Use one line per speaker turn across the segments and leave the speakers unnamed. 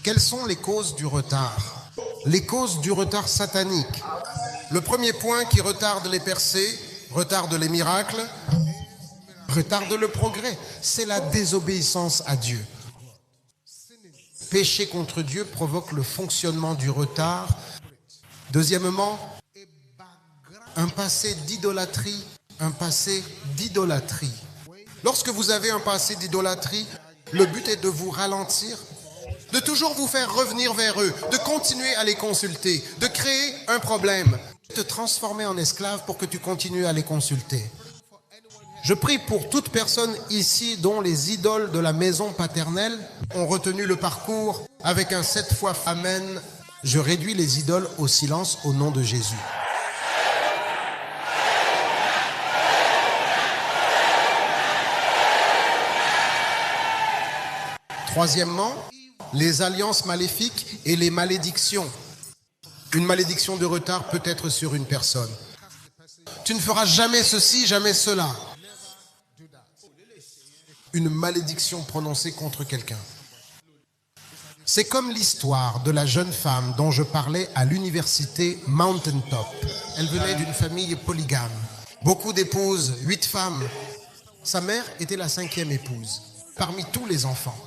Quelles sont les causes du retard? Les causes du retard satanique. Le premier point qui retarde les percées, retarde les miracles, retarde le progrès, c'est la désobéissance à Dieu. Pécher contre Dieu provoque le fonctionnement du retard. Deuxièmement, un passé d'idolâtrie. Un passé d'idolâtrie. Lorsque vous avez un passé d'idolâtrie, le but est de vous ralentir, de toujours vous faire revenir vers eux, de continuer à les consulter, de créer un problème, de te transformer en esclave pour que tu continues à les consulter. Je prie pour toute personne ici dont les idoles de la maison paternelle ont retenu le parcours avec un 7 fois Amen. Je réduis les idoles au silence au nom de Jésus. Troisièmement, les alliances maléfiques et les malédictions. Une malédiction de retard peut être sur une personne. Tu ne feras jamais ceci, jamais cela. Une malédiction prononcée contre quelqu'un. C'est comme l'histoire de la jeune femme dont je parlais à l'université Mountain Top. Elle venait d'une famille polygame. Beaucoup d'épouses, 8 femmes. Sa mère était la 5e épouse, parmi tous les enfants.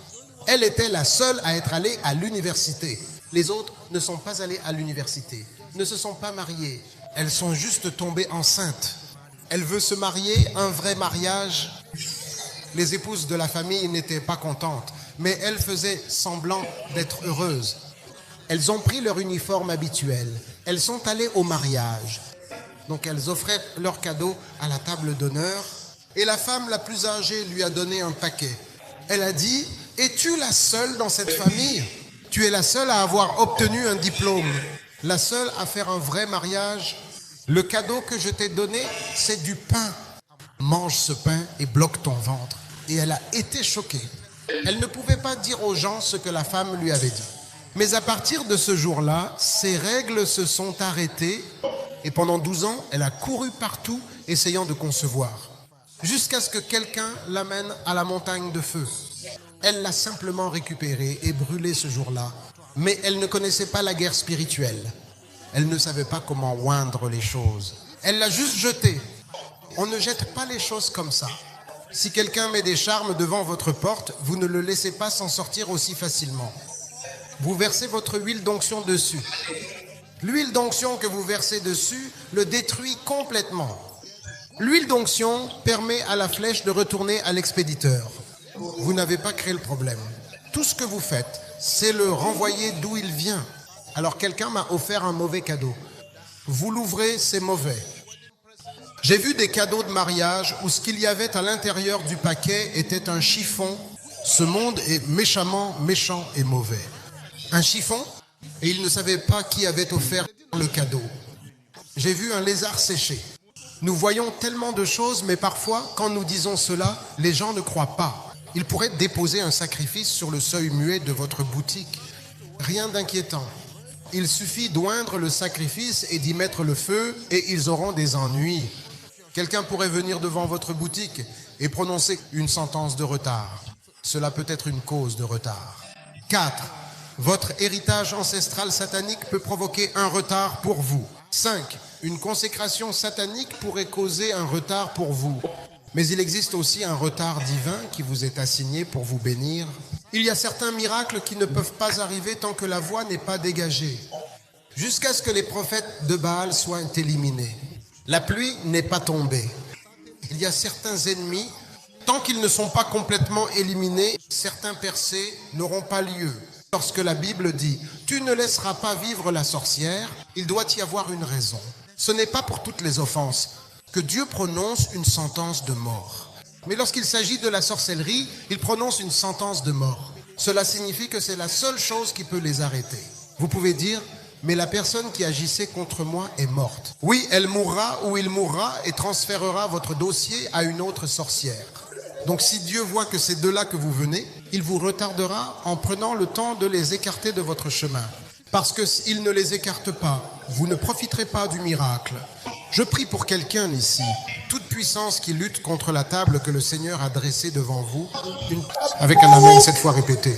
Elle était la seule à être allée à l'université. Les autres ne sont pas allés à l'université, ne se sont pas mariées. Elles sont juste tombées enceintes. Elle veut se marier, un vrai mariage. Les épouses de la famille n'étaient pas contentes, mais elles faisaient semblant d'être heureuses. Elles ont pris leur uniforme habituel. Elles sont allées au mariage. Donc elles offraient leurs cadeaux à la table d'honneur. Et la femme la plus âgée lui a donné un paquet. Elle a dit: « Es-tu la seule dans cette famille? Tu es la seule à avoir obtenu un diplôme, la seule à faire un vrai mariage. Le cadeau que je t'ai donné, c'est du pain. Mange ce pain et bloque ton ventre. » Et elle a été choquée. Elle ne pouvait pas dire aux gens ce que la femme lui avait dit. Mais à partir de ce jour-là, ses règles se sont arrêtées et pendant 12 ans, elle a couru partout essayant de concevoir. Jusqu'à ce que quelqu'un l'amène à la montagne de feu. Elle l'a simplement récupéré et brûlé ce jour-là. Mais elle ne connaissait pas la guerre spirituelle. Elle ne savait pas comment oindre les choses. Elle l'a juste jeté. On ne jette pas les choses comme ça. Si quelqu'un met des charmes devant votre porte, vous ne le laissez pas s'en sortir aussi facilement. Vous versez votre huile d'onction dessus. L'huile d'onction que vous versez dessus le détruit complètement. L'huile d'onction permet à la flèche de retourner à l'expéditeur. Vous n'avez pas créé le problème. Tout ce que vous faites, c'est le renvoyer d'où il vient. Alors quelqu'un m'a offert un mauvais cadeau. Vous l'ouvrez, c'est mauvais. J'ai vu des cadeaux de mariage où ce qu'il y avait à l'intérieur du paquet était un chiffon. Ce monde est méchamment méchant et mauvais. Un chiffon, et il ne savait pas qui avait offert le cadeau. J'ai vu un lézard séché. Nous voyons tellement de choses, mais parfois, quand nous disons cela, les gens ne croient pas. Ils pourraient déposer un sacrifice sur le seuil muet de votre boutique. Rien d'inquiétant. Il suffit d'oindre le sacrifice et d'y mettre le feu et ils auront des ennuis. Quelqu'un pourrait venir devant votre boutique et prononcer une sentence de retard. Cela peut être une cause de retard. 4. Votre héritage ancestral satanique peut provoquer un retard pour vous. 5. Une consécration satanique pourrait causer un retard pour vous. Mais il existe aussi un retard divin qui vous est assigné pour vous bénir. Il y a certains miracles qui ne peuvent pas arriver tant que la voie n'est pas dégagée. Jusqu'à ce que les prophètes de Baal soient éliminés. La pluie n'est pas tombée. Il y a certains ennemis, tant qu'ils ne sont pas complètement éliminés, certains percées n'auront pas lieu. Lorsque la Bible dit « Tu ne laisseras pas vivre la sorcière », il doit y avoir une raison. Ce n'est pas pour toutes les offenses que Dieu prononce une sentence de mort. Mais lorsqu'il s'agit de la sorcellerie, il prononce une sentence de mort. Cela signifie que c'est la seule chose qui peut les arrêter. Vous pouvez dire « Mais la personne qui agissait contre moi est morte. » Oui, elle mourra ou il mourra et transférera votre dossier à une autre sorcière. Donc si Dieu voit que c'est de là que vous venez, il vous retardera en prenant le temps de les écarter de votre chemin. Parce que s'il ne les écarte pas, vous ne profiterez pas du miracle. Je prie pour quelqu'un ici, toute puissance qui lutte contre la table que le Seigneur a dressée devant vous, avec un amen 7 fois répété.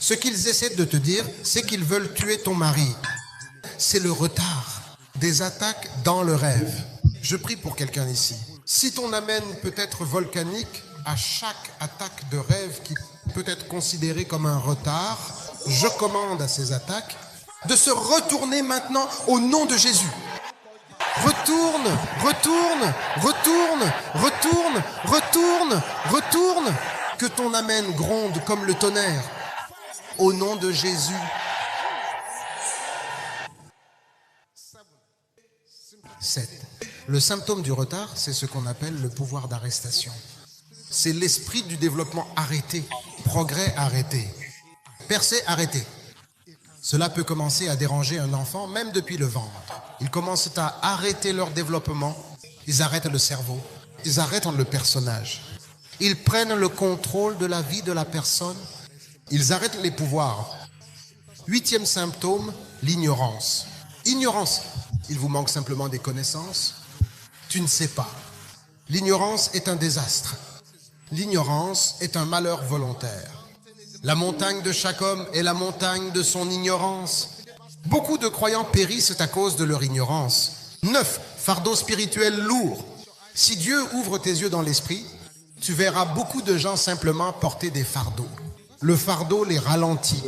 Ce qu'ils essaient de te dire, c'est qu'ils veulent tuer ton mari. C'est le retard des attaques dans le rêve. Je prie pour quelqu'un ici. Si ton amen peut être volcanique, à chaque attaque de rêve qui peut être considérée comme un retard, je commande à ces attaques de se retourner maintenant au nom de Jésus. Retourne, retourne, retourne, retourne, retourne, retourne. Que ton amen gronde comme le tonnerre. Au nom de Jésus. 7. Le symptôme du retard, c'est ce qu'on appelle le pouvoir d'arrestation. C'est l'esprit du développement arrêté, progrès arrêté, percée arrêté. Cela peut commencer à déranger un enfant, même depuis le ventre. Ils commencent à arrêter leur développement, ils arrêtent le cerveau, ils arrêtent le personnage. Ils prennent le contrôle de la vie de la personne, ils arrêtent les pouvoirs. 8e symptôme, l'ignorance. Ignorance, il vous manque simplement des connaissances, tu ne sais pas. L'ignorance est un désastre. L'ignorance est un malheur volontaire. La montagne de chaque homme est la montagne de son ignorance. Beaucoup de croyants périssent à cause de leur ignorance. 9. Fardeau spirituel lourd. Si Dieu ouvre tes yeux dans l'esprit, tu verras beaucoup de gens simplement porter des fardeaux. Le fardeau les ralentit.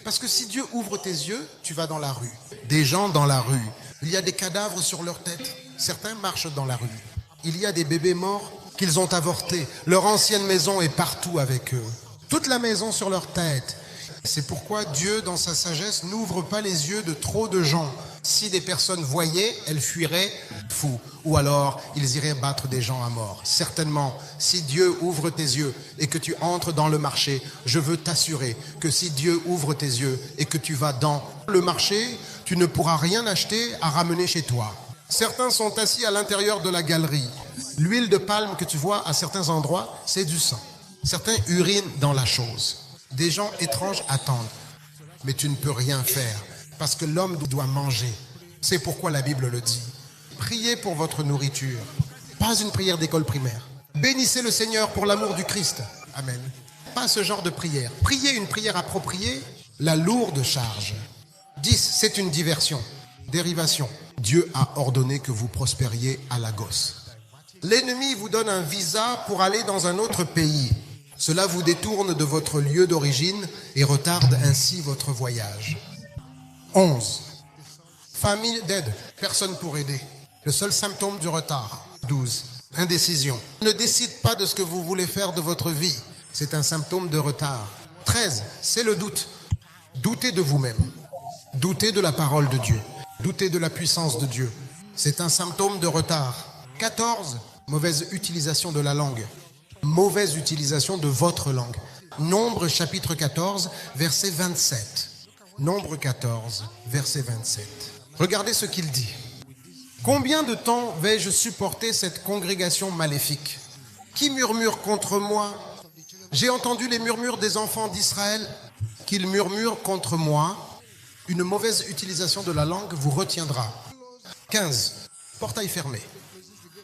Parce que si Dieu ouvre tes yeux, tu vas dans la rue. Des gens dans la rue. Il y a des cadavres sur leur tête. Certains marchent dans la rue. Il y a des bébés morts qu'ils ont avortés. Leur ancienne maison est partout avec eux. Toute la maison sur leur tête. C'est pourquoi Dieu, dans sa sagesse, n'ouvre pas les yeux de trop de gens. Si des personnes voyaient, elles fuiraient fous. Ou alors, ils iraient battre des gens à mort. Certainement, si Dieu ouvre tes yeux et que tu entres dans le marché, je veux t'assurer que si Dieu ouvre tes yeux et que tu vas dans le marché, tu ne pourras rien acheter à ramener chez toi. Certains sont assis à l'intérieur de la galerie. L'huile de palme que tu vois à certains endroits, c'est du sang. Certains urinent dans la chose. Des gens étranges attendent. Mais tu ne peux rien faire parce que l'homme doit manger. C'est pourquoi la Bible le dit. Priez pour votre nourriture. Pas une prière d'école primaire. Bénissez le Seigneur pour l'amour du Christ. Amen. Pas ce genre de prière. Priez une prière appropriée, la lourde charge. 10. C'est une diversion. Dérivation. Dieu a ordonné que vous prospériez à la gosse. L'ennemi vous donne un visa pour aller dans un autre pays. Cela vous détourne de votre lieu d'origine et retarde ainsi votre voyage. 11. Famille d'aide. Personne pour aider. Le seul symptôme du retard. 12. Indécision. Ne décide pas de ce que vous voulez faire de votre vie. C'est un symptôme de retard. 13. C'est le doute. Doutez de vous-même. Doutez de la parole de Dieu. Doutez de la puissance de Dieu. C'est un symptôme de retard. 14. Mauvaise utilisation de la langue. Mauvaise utilisation de votre langue. Nombre chapitre 14, verset 27. Nombre 14, verset 27. Regardez ce qu'il dit. Combien de temps vais-je supporter cette congrégation maléfique qui murmure contre moi? J'ai entendu les murmures des enfants d'Israël qu'ils murmurent contre moi. Une mauvaise utilisation de la langue vous retiendra. 15. Portail fermé.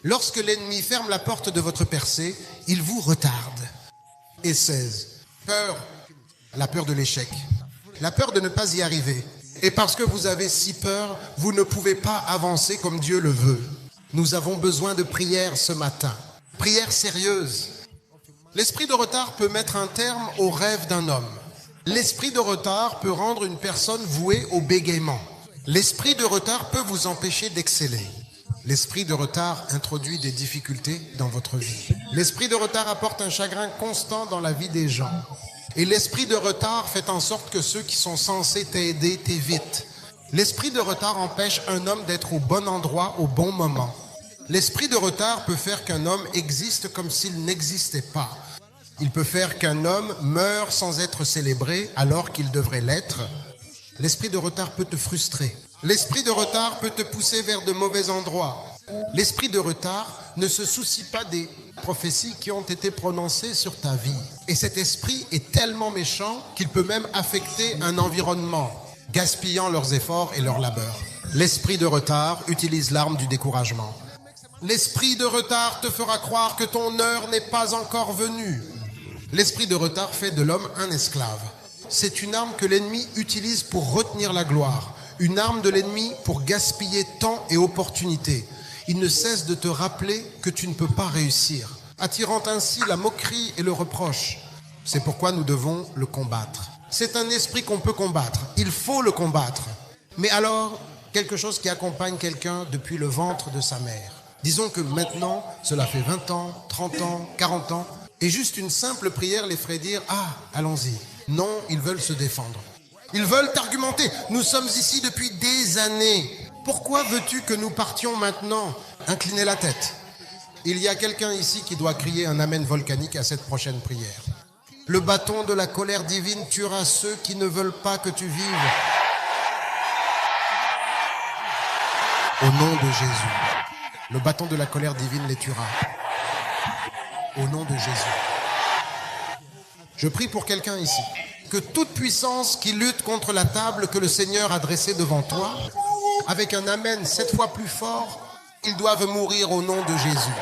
Lorsque l'ennemi ferme la porte de votre percée, il vous retarde. Et 16. Peur. La peur de l'échec. La peur de ne pas y arriver. Et parce que vous avez si peur, vous ne pouvez pas avancer comme Dieu le veut. Nous avons besoin de prière ce matin. Prière sérieuse. L'esprit de retard peut mettre un terme au rêve d'un homme. L'esprit de retard peut rendre une personne vouée au bégaiement. L'esprit de retard peut vous empêcher d'exceller. L'esprit de retard introduit des difficultés dans votre vie. L'esprit de retard apporte un chagrin constant dans la vie des gens. Et l'esprit de retard fait en sorte que ceux qui sont censés t'aider t'évitent. L'esprit de retard empêche un homme d'être au bon endroit au bon moment. L'esprit de retard peut faire qu'un homme existe comme s'il n'existait pas. Il peut faire qu'un homme meure sans être célébré alors qu'il devrait l'être. L'esprit de retard peut te frustrer. L'esprit de retard peut te pousser vers de mauvais endroits. L'esprit de retard ne se soucie pas des prophéties qui ont été prononcées sur ta vie. Et cet esprit est tellement méchant qu'il peut même affecter un environnement, gaspillant leurs efforts et leurs labeurs. L'esprit de retard utilise l'arme du découragement. L'esprit de retard te fera croire que ton heure n'est pas encore venue. L'esprit de retard fait de l'homme un esclave. C'est une arme que l'ennemi utilise pour retenir la gloire. Une arme de l'ennemi pour gaspiller temps et opportunités. Il ne cesse de te rappeler que tu ne peux pas réussir, attirant ainsi la moquerie et le reproche. C'est pourquoi nous devons le combattre. C'est un esprit qu'on peut combattre. Il faut le combattre. Mais alors, quelque chose qui accompagne quelqu'un depuis le ventre de sa mère. Disons que maintenant, cela fait 20 ans, 30 ans, 40 ans, et juste une simple prière les ferait dire « Ah, allons-y ». Non, ils veulent se défendre. Ils veulent t'argumenter. Nous sommes ici depuis des années. Pourquoi veux-tu que nous partions maintenant? Inclinez la tête. Il y a quelqu'un ici qui doit crier un amen volcanique à cette prochaine prière. Le bâton de la colère divine tuera ceux qui ne veulent pas que tu vives. Au nom de Jésus. Le bâton de la colère divine les tuera. Au nom de Jésus. Je prie pour quelqu'un ici. Que toute puissance qui lutte contre la table que le Seigneur a dressée devant toi, avec un amen 7 fois plus fort, ils doivent mourir au nom de Jésus.